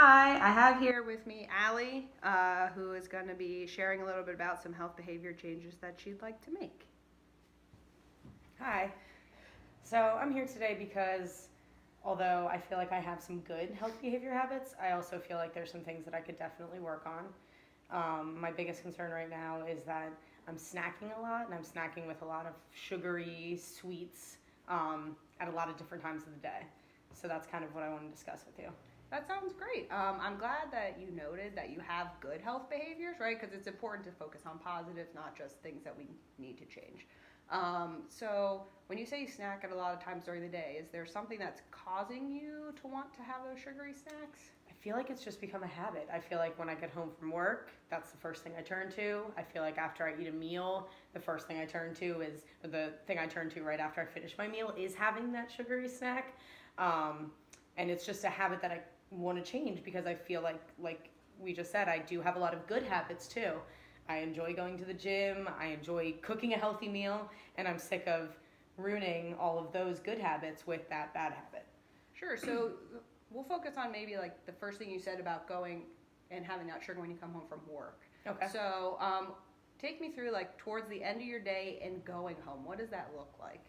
Hi, I have here with me Allie, who is going to be sharing a little bit about some health behavior changes that she'd like to make. Hi. So I'm here today because although I feel like I have some good health behavior habits, I also feel like there's some things that I could definitely work on. My biggest concern right now is that I'm snacking a lot, and I'm snacking with a lot of sugary sweets at a lot of different times of the day. So that's kind of what I want to discuss with you. That sounds great. I'm glad that you noted that you have good health behaviors, right? Because it's important to focus on positives, not just things that we need to change. So, when you say you snack at a lot of times during the day, is there something that's causing you to want to have those sugary snacks? I feel like it's just become a habit. I feel like when I get home from work, that's the first thing I turn to. I feel like after I eat a meal, the first thing I turn to is, or the thing I turn to right after I finish my meal is having that sugary snack. Um, and it's just a habit that I want to change because I feel like we just said, I do have a lot of good habits too. I enjoy going to the gym, I enjoy cooking a healthy meal, and I'm sick of ruining all of those good habits with that bad habit. Sure. So, we'll focus on maybe like the first thing you said about going and having that sugar when you come home from work. Okay. So, take me through like towards the end of your day and going home. What does that look like?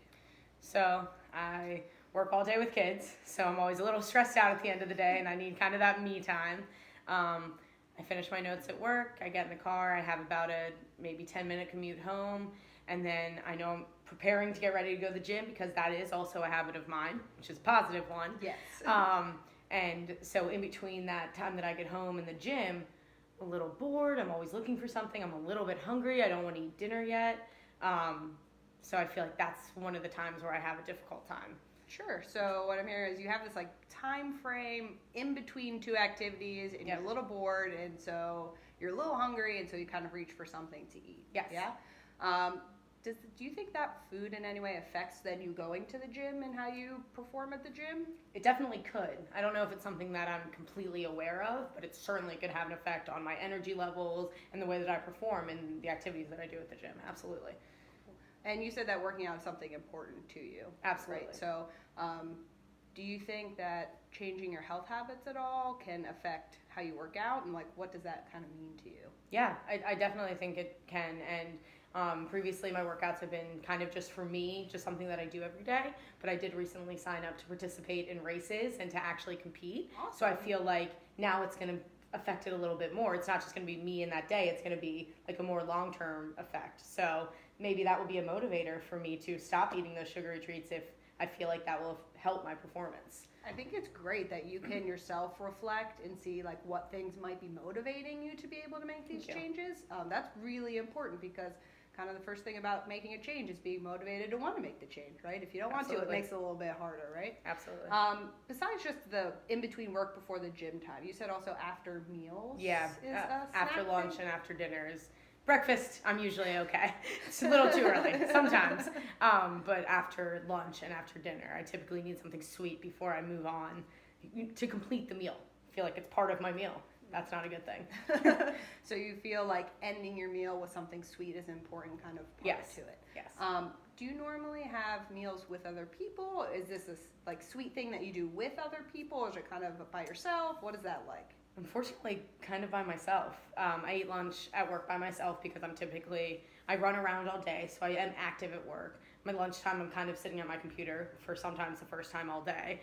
So I work all day with kids, so I'm always a little stressed out at the end of the day, and I need kind of that me time. I finish my notes at work, I get in the car, I have about a maybe 10-minute commute home, and then I know I'm preparing to get ready to go to the gym because that is also a habit of mine, which is a positive one. Yes. And so in between that time that I get home and the gym, I'm a little bored, I'm always looking for something, I'm a little bit hungry, I don't want to eat dinner yet. So I feel like that's one of the times where I have a difficult time. Sure. So what I'm hearing is you have this like time frame in between two activities, and Yep. you're a little bored, and so you're a little hungry, and so you kind of reach for something to eat. Yes. Yeah. Do you think that food in any way affects then you going to the gym and how you perform at the gym? It definitely could. I don't know if it's something that I'm completely aware of, but it certainly could have an effect on my energy levels and the way that I perform in the activities that I do at the gym. Absolutely. And you said that working out is something important to you. Absolutely. Right. So, do you think that changing your health habits at all can affect how you work out, and like what does that kind of mean to you? Yeah, I definitely think it can. And previously, my workouts have been kind of just for me, just something that I do every day. But I did recently sign up to participate in races and to actually compete. Awesome. So I feel like now it's going to affect it a little bit more. It's not just going to be me in that day, it's going to be like a more long term effect. So maybe that will be a motivator for me to stop eating those sugary treats if I feel like that will help my performance. I think it's great that you can yourself reflect and see like what things might be motivating you to be able to make these changes. That's really important because kind of the first thing about making a change is being motivated to want to make the change, right? If you don't want to, it makes it a little bit harder, right? Absolutely. Besides just the in between work before the gym time, you said also after meals. Yeah, is after snack lunch thing? and after dinners. Breakfast, I'm usually okay. It's a little too early sometimes. But after lunch and after dinner, I typically need something sweet before I move on to complete the meal. I feel like it's part of my meal. That's not a good thing. So you feel like ending your meal with something sweet is an important kind of part Yes. to it. Yes. Do you normally have meals with other people? Is this a like sweet thing that you do with other people, or is it kind of by yourself? What is that like? Unfortunately, kind of by myself. I eat lunch at work by myself because I run around all day, so I am active at work. My lunchtime, I'm kind of sitting at my computer for sometimes the first time all day.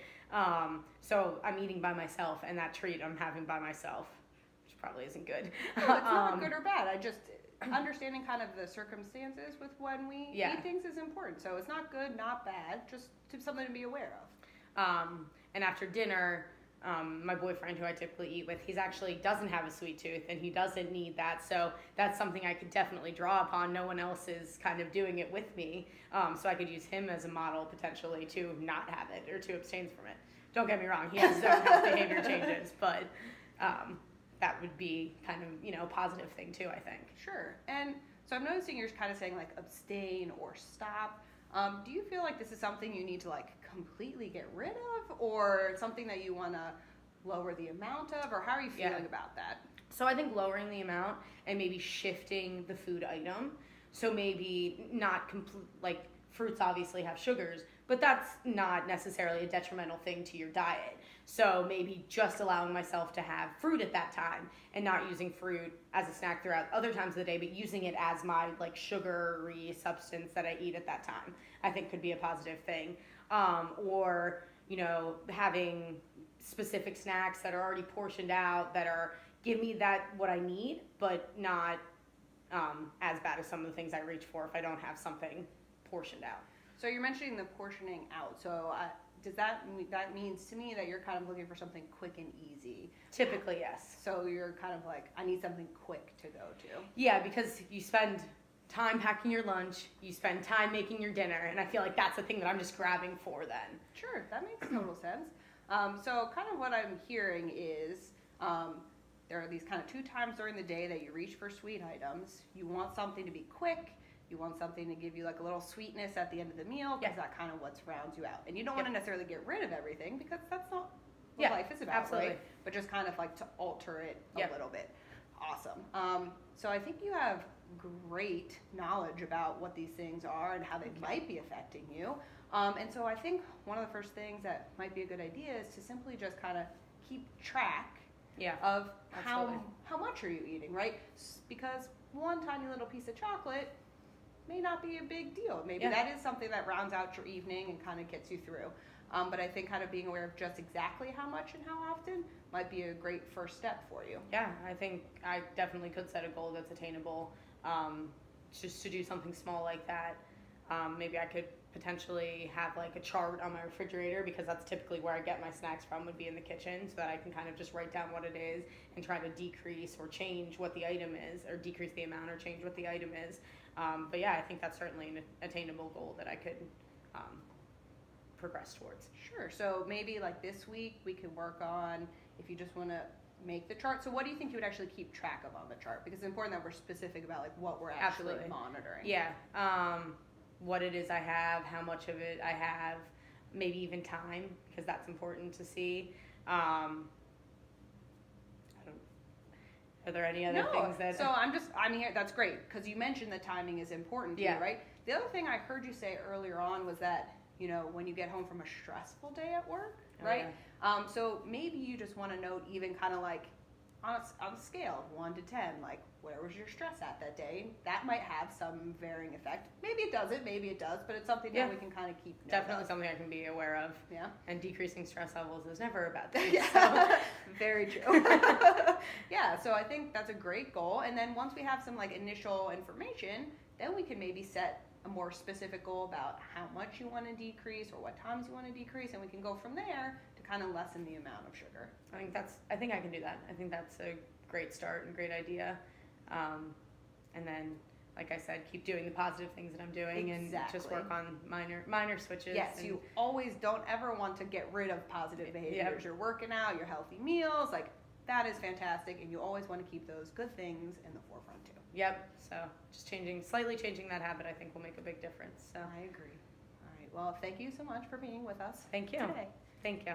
So I'm eating by myself, and that treat I'm having by myself, which probably isn't good. No, it's not good or bad. I just understanding kind of the circumstances with when we eat things is important. So it's not good, not bad, just something to be aware of. And after dinner, my boyfriend, who I typically eat with, he's actually doesn't have a sweet tooth and he doesn't need that. So that's something I could definitely draw upon. No one else is kind of doing it with me. So I could use him as a model potentially to not have it or to abstain from it. Don't get me wrong, he has his own health behavior changes, but that would be kind of, positive thing too, I think. Sure. And so I'm noticing you're kind of saying like abstain or stop. Do you feel like this is something you need to like completely get rid of, or something that you want to lower the amount of, or how are you feeling about that? So I think lowering the amount and maybe shifting the food item. So maybe not complete, like fruits obviously have sugars, but that's not necessarily a detrimental thing to your diet. So maybe just allowing myself to have fruit at that time and not using fruit as a snack throughout other times of the day, but using it as my like sugary substance that I eat at that time, I think could be a positive thing. Or, you know, having specific snacks that are already portioned out that are give me that what I need, but not as bad as some of the things I reach for if I don't have something portioned out. So you're mentioning the portioning out. So does that means to me that you're kind of looking for something quick and easy? Typically, yes. So you're kind of like, I need something quick to go to. Yeah, because you spend time packing your lunch, you spend time making your dinner, and I feel like that's the thing that I'm just grabbing for then. Sure, that makes total sense. So kind of what I'm hearing is there are these kind of 2 times during the day that you reach for sweet items. You want something to be quick. You want something to give you like a little sweetness at the end of the meal because that kind of what rounds you out. And you don't want to necessarily get rid of everything because that's not what life is about, absolutely. right? But just kind of like to alter it a little bit. Awesome. So I think you have great knowledge about what these things are and how they might be affecting you. And so I think one of the first things that might be a good idea is to simply just kind of keep track of how much are you eating, right? Because one tiny little piece of chocolate may not be a big deal. Maybe that is something that rounds out your evening and kind of gets you through. But I think kind of being aware of just exactly how much and how often might be a great first step for you. Yeah, I think I definitely could set a goal that's attainable, just to do something small like that. Maybe I could potentially have like a chart on my refrigerator because that's typically where I get my snacks from, would be in the kitchen, so that I can kind of just write down what it is and try to decrease or change what the item is, or decrease the amount or change what the item is. But yeah, I think that's certainly an attainable goal that I could progress towards. Sure. So maybe like this week we could work on, if you just want to make the chart. So what do you think you would actually keep track of on the chart? Because it's important that we're specific about like what we're actually monitoring. Yeah. What it is I have, how much of it I have, maybe even time, because that's important to see. Are there any other things that... So I'm here, that's great, because you mentioned that timing is important to you, right? The other thing I heard you say earlier on was that, you know, when you get home from a stressful day at work, right? Yeah. So maybe you just want to note even kind of like on a scale of 1 to 10, like where was your stress at that day? That might have some varying effect. Maybe it doesn't, maybe it does, but it's something that we can kind of keep note Definitely of. Something I can be aware of. Yeah. And decreasing stress levels is never a bad thing. Yeah. Very true. Yeah, so I think that's a great goal. And then once we have some like initial information, then we can maybe set a more specific goal about how much you want to decrease or what times you want to decrease, and we can go from there to kind of lessen the amount of sugar. I think I can do that. I think that's a great start and great idea. And then, like I said, keep doing the positive things that I'm doing and just work on minor switches. Yes, you always don't ever want to get rid of positive behaviors. Yep. You're working out, your healthy meals, like that is fantastic, and you always want to keep those good things in the forefront too. Yep. So just slightly changing that habit, I think will make a big difference. So I agree. All right. Well, thank you so much for being with us. Thank you. Today. Thank you.